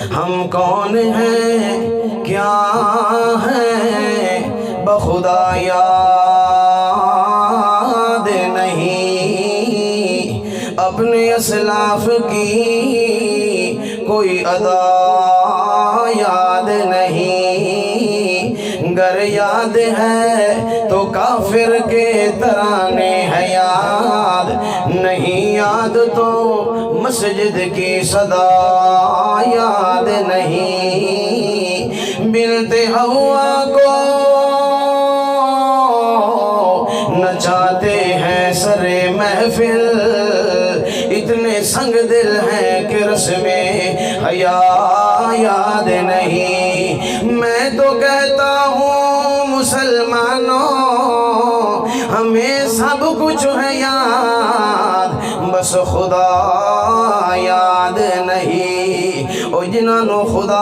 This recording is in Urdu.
ہم کون ہیں کیا ہیں بخدا یاد نہیں، اپنے اسلاف کی کوئی ادا یاد نہیں، گر یاد ہے تو کافر کے ترانے ہیں یاد، نہیں یاد تو مسجد کی صدا یاد نہیں، بنت حوا کو نچاتے ہیں سر محفل، اتنے سنگ دل ہیں کہ رسم حیا یاد نہیں، میں تو کہتا ہوں مسلمانوں ہمیں سب کچھ ہے یاد، بس خدا یاد نہیں، او جنہوں خدا